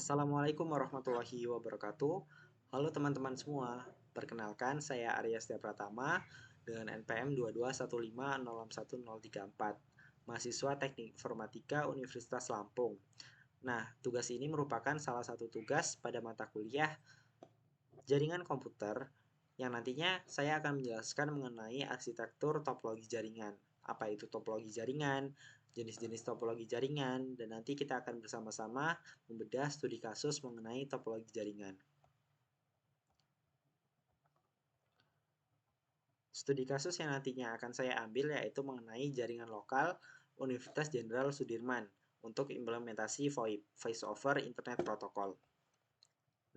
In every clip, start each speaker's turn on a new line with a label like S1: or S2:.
S1: Assalamualaikum warahmatullahi wabarakatuh. Halo teman-teman semua. Perkenalkan, saya Arya Setia Pratama dengan NPM 221506134, mahasiswa Teknik Informatika Universitas Lampung. Nah, tugas ini merupakan salah satu tugas pada mata kuliah jaringan komputer yang nantinya saya akan menjelaskan mengenai arsitektur topologi jaringan. Apa itu topologi jaringan, jenis-jenis topologi jaringan, dan nanti kita akan bersama-sama membedah studi kasus mengenai topologi jaringan. Studi kasus yang nantinya akan saya ambil yaitu mengenai jaringan lokal Universitas Jenderal Sudirman untuk implementasi VoIP, Voice over Internet Protocol.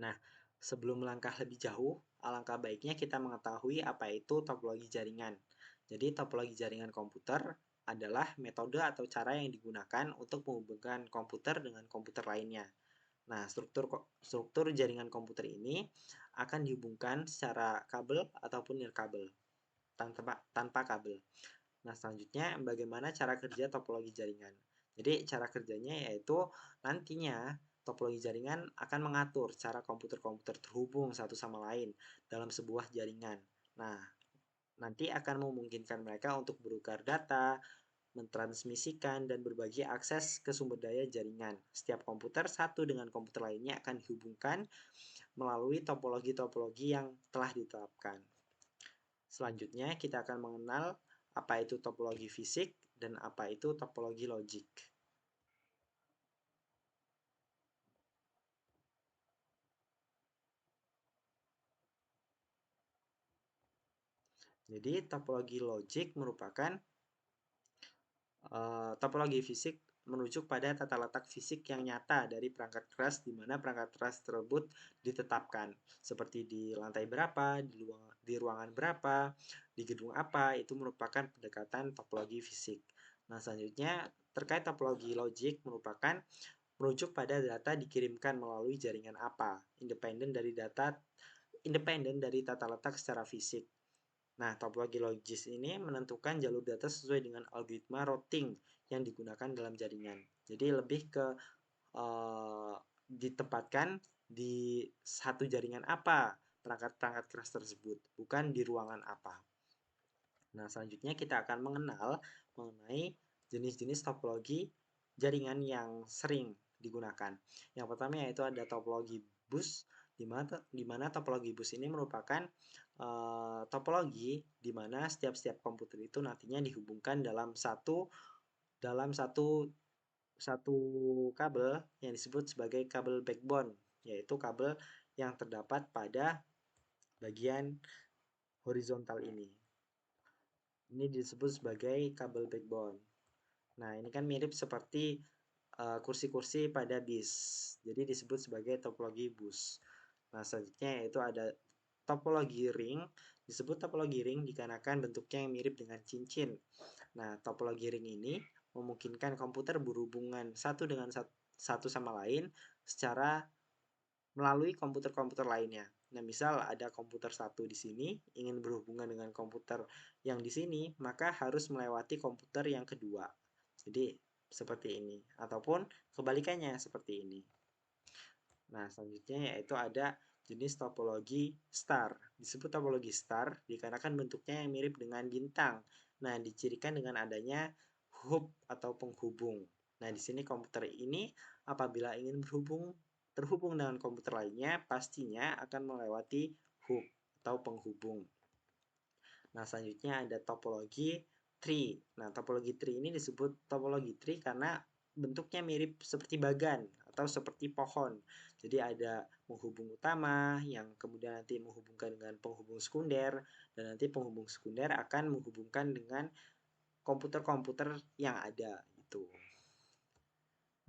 S1: Nah, sebelum melangkah lebih jauh, alangkah baiknya kita mengetahui apa itu topologi jaringan. Jadi, topologi jaringan komputer adalah metode atau cara yang digunakan untuk menghubungkan komputer dengan komputer lainnya. Nah, struktur jaringan komputer ini akan dihubungkan secara kabel ataupun nirkabel tanpa kabel. Nah, selanjutnya bagaimana cara kerja topologi jaringan. Jadi, cara kerjanya yaitu nantinya topologi jaringan akan mengatur cara komputer-komputer terhubung satu sama lain dalam sebuah jaringan. Nah, nanti akan memungkinkan mereka untuk bertukar data, mentransmisikan, dan berbagi akses ke sumber daya jaringan. Setiap komputer satu dengan komputer lainnya akan dihubungkan melalui topologi-topologi yang telah ditetapkan. Selanjutnya, kita akan mengenal apa itu topologi fisik dan apa itu topologi logik. Jadi, topologi logik merupakan topologi fisik merujuk pada tata letak fisik yang nyata dari perangkat keras di mana perangkat keras tersebut ditetapkan. Seperti di lantai berapa, di ruangan berapa, di gedung apa, itu merupakan pendekatan topologi fisik. Nah, selanjutnya terkait topologi logik merupakan merujuk pada data dikirimkan melalui jaringan apa, independen dari tata letak secara fisik. Nah, topologi logis ini menentukan jalur data sesuai dengan algoritma routing yang digunakan dalam jaringan. Jadi lebih ke ditempatkan di satu jaringan apa perangkat-perangkat keras tersebut, bukan di ruangan apa. Nah, selanjutnya kita akan mengenal mengenai jenis-jenis topologi jaringan yang sering digunakan. Yang pertama yaitu ada topologi bus, di mana topologi bus ini merupakan topologi di mana setiap komputer itu nantinya dihubungkan dalam satu kabel yang disebut sebagai kabel backbone, yaitu kabel yang terdapat pada bagian horizontal ini. Ini disebut sebagai kabel backbone. Nah, ini kan mirip seperti kursi-kursi pada bis. Jadi disebut sebagai topologi bus. Nah, selanjutnya yaitu ada topologi ring. Disebut topologi ring dikarenakan bentuknya yang mirip dengan cincin. Nah, topologi ring ini memungkinkan komputer berhubungan satu dengan satu sama lain secara melalui komputer-komputer lainnya. Nah, misal ada komputer satu di sini ingin berhubungan dengan komputer yang di sini, maka harus melewati komputer yang kedua. Jadi, seperti ini. Ataupun kebalikannya seperti ini. Nah, selanjutnya yaitu ada jenis topologi star. Disebut topologi star dikarenakan bentuknya yang mirip dengan bintang. Nah, dicirikan dengan adanya hub atau penghubung. Nah, di sini komputer ini apabila ingin terhubung dengan komputer lainnya, pastinya akan melewati hub atau penghubung. Nah, selanjutnya ada topologi tree. Nah, topologi tree ini disebut topologi tree karena bentuknya mirip seperti bagan atau seperti pohon. Jadi ada penghubung utama yang kemudian nanti menghubungkan dengan penghubung sekunder dan nanti penghubung sekunder akan menghubungkan dengan komputer-komputer yang ada itu.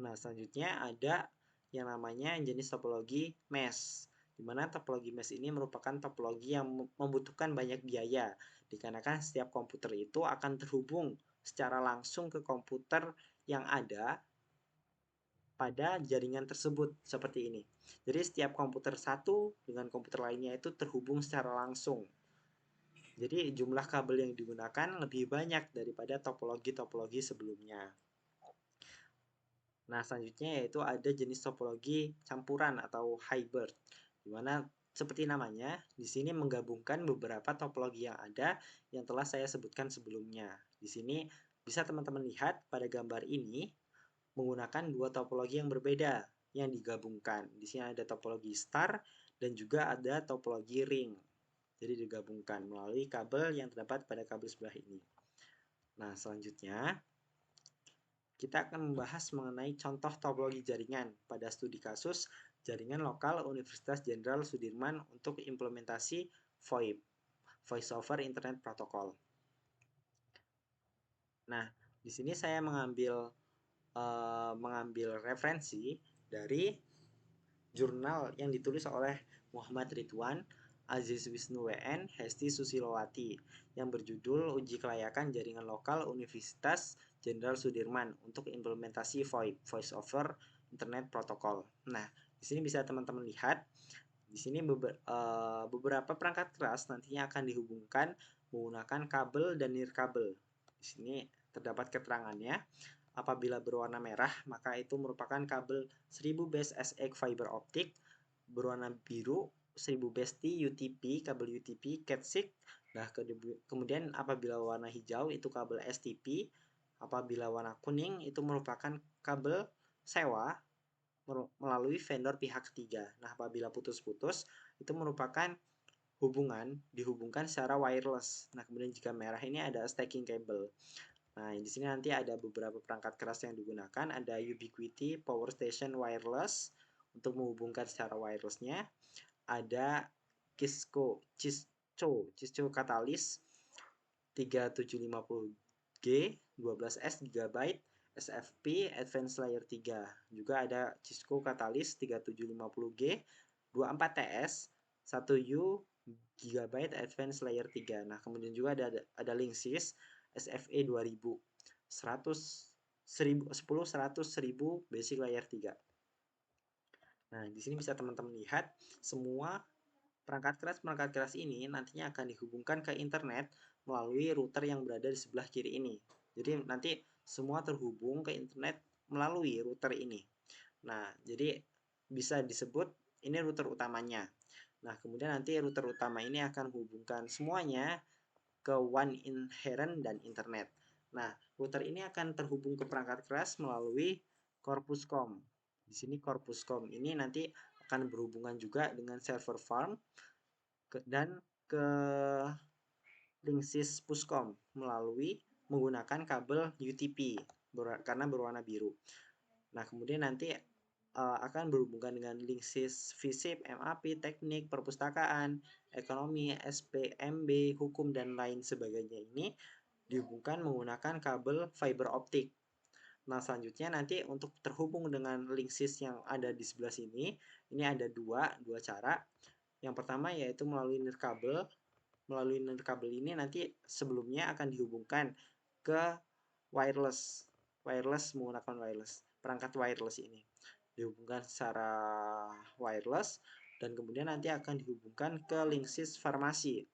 S1: Nah, selanjutnya ada yang namanya jenis topologi mesh, di mana topologi mesh ini merupakan topologi yang membutuhkan banyak biaya, dikarenakan setiap komputer itu akan terhubung secara langsung ke komputer yang ada pada jaringan tersebut seperti ini. Jadi setiap komputer satu dengan komputer lainnya itu terhubung secara langsung. Jadi jumlah kabel yang digunakan lebih banyak daripada topologi-topologi sebelumnya. Nah, selanjutnya yaitu ada jenis topologi campuran atau hybrid, di mana seperti namanya, di sini menggabungkan beberapa topologi yang ada yang telah saya sebutkan sebelumnya. Di sini bisa teman-teman lihat pada gambar ini menggunakan dua topologi yang berbeda yang digabungkan. Di sini ada topologi star dan juga ada topologi ring. Jadi digabungkan melalui kabel yang terdapat pada kabel sebelah ini. Nah, selanjutnya kita akan membahas mengenai contoh topologi jaringan pada studi kasus jaringan lokal Universitas Jenderal Sudirman untuk implementasi VoIP, Voice over Internet Protocol. Nah, di sini saya mengambil referensi dari jurnal yang ditulis oleh Muhammad Ridwan, Aziz Wisnu WN, Hesti Susilowati yang berjudul Uji Kelayakan Jaringan Lokal Universitas Jenderal Sudirman untuk implementasi VoIP, Voice over Internet Protocol. Nah, di sini bisa teman-teman lihat, di sini beberapa perangkat keras nantinya akan dihubungkan menggunakan kabel dan nirkabel. Di sini terdapat keterangannya. Apabila berwarna merah, maka itu merupakan kabel 1000 base SX fiber optik. Berwarna biru 1000 base T UTP, kabel UTP Cat6. Nah, kemudian apabila warna hijau itu kabel STP. Apabila warna kuning itu merupakan kabel sewa melalui vendor pihak ketiga. Nah, apabila putus-putus itu merupakan dihubungkan secara wireless. Nah, kemudian jika merah ini ada stacking cable. Nah, di sini nanti ada beberapa perangkat keras yang digunakan, ada Ubiquiti Power Station Wireless untuk menghubungkan secara wirelessnya, ada Cisco Catalyst 3750G 12S GB SFP Advanced Layer 3. Juga ada Cisco Catalyst 3750G 24TS 1U GB Advanced Layer 3. Nah, kemudian juga ada Linksys SFE 2000 100 1000 10 100 1000 Basic Layer 3. Nah, di sini bisa teman-teman lihat semua perangkat keras ini nantinya akan dihubungkan ke internet melalui router yang berada di sebelah kiri ini. Jadi nanti semua terhubung ke internet melalui router ini. Nah, jadi bisa disebut ini router utamanya. Nah, kemudian nanti router utama ini akan menghubungkan semuanya ke WAN inherent dan internet. Nah, router ini akan terhubung ke perangkat keras melalui Corpuscom. Di sini Corpuscom ini nanti akan berhubungan juga dengan server farm dan ke Linksys Puscom melalui menggunakan kabel UTP karena berwarna biru. Nah, kemudian nanti akan berhubungan dengan Linksys FISIP, MAP, teknik, perpustakaan, ekonomi, SPMB, hukum, dan lain sebagainya ini dihubungkan menggunakan kabel fiber optik. Nah, selanjutnya nanti untuk terhubung dengan Linksys yang ada di sebelah sini, ini ada dua cara. Yang pertama yaitu melalui nirkabel. Melalui nirkabel ini nanti sebelumnya akan dihubungkan ke wireless. Menggunakan perangkat wireless ini. Dihubungkan secara wireless dan kemudian nanti akan dihubungkan ke Linksys Farmasi.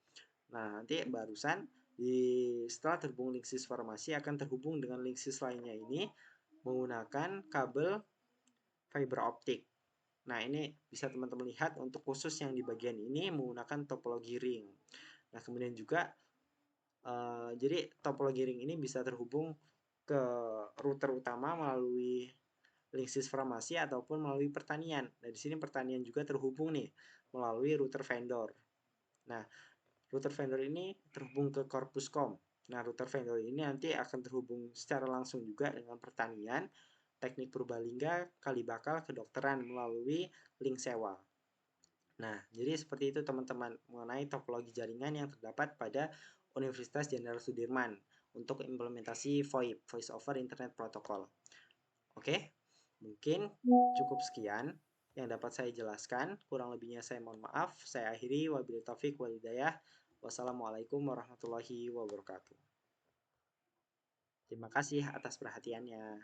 S1: Nah, nanti barusan setelah terhubung Linksys Farmasi akan terhubung dengan Linksys lainnya ini menggunakan kabel fiber optik. Nah, ini bisa teman-teman lihat untuk khusus yang di bagian ini menggunakan topologi ring. Nah, kemudian juga jadi topologi ring ini bisa terhubung ke router utama melalui Linksys Farmasi ataupun melalui pertanian. Nah, di sini pertanian juga terhubung nih melalui router vendor. Nah, router vendor ini terhubung ke Corpuscom. Nah, router vendor ini nanti akan terhubung secara langsung juga dengan pertanian, teknik Purbalingga, Kalibakal, kedokteran melalui link sewa. Nah, jadi seperti itu teman-teman mengenai topologi jaringan yang terdapat pada Universitas Jenderal Sudirman untuk implementasi VoIP, Voice over Internet Protocol. Oke, mungkin cukup sekian yang dapat saya jelaskan. Kurang lebihnya saya mohon maaf. Saya akhiri. Wabillahi taufiq wal hidayah. Wassalamualaikum warahmatullahi wabarakatuh. Terima kasih atas perhatiannya.